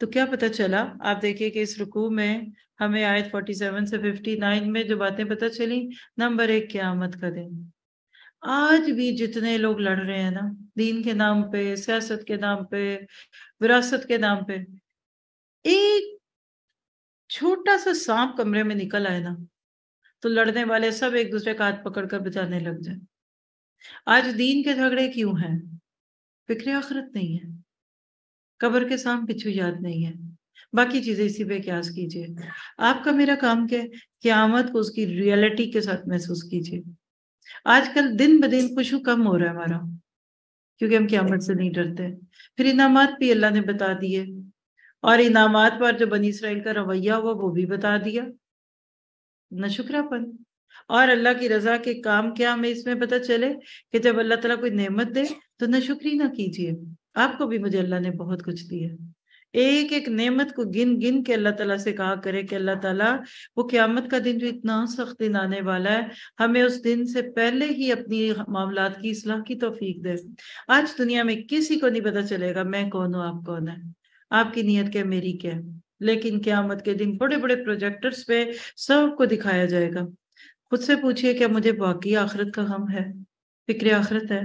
تو کیا پتہ چلا؟ آپ دیکھیے کہ اس رکوع میں ہمیں آیت 47 سے 59 میں جو باتیں پتہ چلی، نمبر 1 قیامت کا دن۔ آج بھی جتنے لوگ لڑ رہے ہیں نا، دین کے نام پہ، سیاست کے نام پہ، وراثت کے نام پہ، ایک چھوٹا سا سانپ کمرے میں نکل آئے نا تو لڑنے والے سب ایک دوسرے کا ہاتھ پکڑ کر بچانے لگ جائیں۔ آج دین کے جھگڑے کیوں ہیں؟ فکر آخرت نہیں ہے، قبر کے سام پچھو یاد نہیں ہے، باقی چیزیں اسی پہ قیاس کیجئے۔ آپ کا میرا کام کیا ہے؟ قیامت کو اس کی ریئلٹی کے ساتھ محسوس کیجئے۔ آج کل دن بدن خوشو کم ہو رہا ہے ہمارا، کیونکہ ہم قیامت سے نہیں ڈرتے۔ پھر انعامات بھی اللہ نے بتا دیے، اور انعامات پر جو بنی اسرائیل کا رویہ ہوا وہ بھی بتا دیا، نہ شکرا پن۔ اور اللہ کی رضا کے کام کیا ہمیں اس میں پتہ چلے کہ جب اللہ تعالیٰ کوئی نعمت دے تو نہ شکری نہ کیجیے۔ آپ کو بھی مجھے اللہ نے بہت کچھ دیا، ایک ایک نعمت کو گن گن کے اللہ تعالیٰ سے کہا کرے کہ اللہ تعالیٰ وہ قیامت کا دن جو اتنا سخت دن آنے والا ہے، ہمیں اس دن سے پہلے ہی اپنی معاملات کی اصلاح کی توفیق دے۔ آج دنیا میں کسی کو نہیں پتہ چلے گا میں کون ہوں، آپ کون ہیں، آپ کی نیت کیا میری کیا، لیکن قیامت کے دن بڑے بڑے پروجیکٹرز پہ سب کو دکھایا جائے گا۔ خود سے پوچھئے کیا مجھے واقعی آخرت کا غم ہے، فکر آخرت ہے؟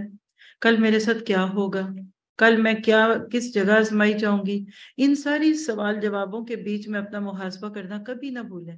کل میرے ساتھ کیا ہوگا، کل میں کس جگہ آزمائی جاؤں گی؟ ان ساری سوال جوابوں کے بیچ میں اپنا محاسبہ کرنا کبھی نہ بھولیں۔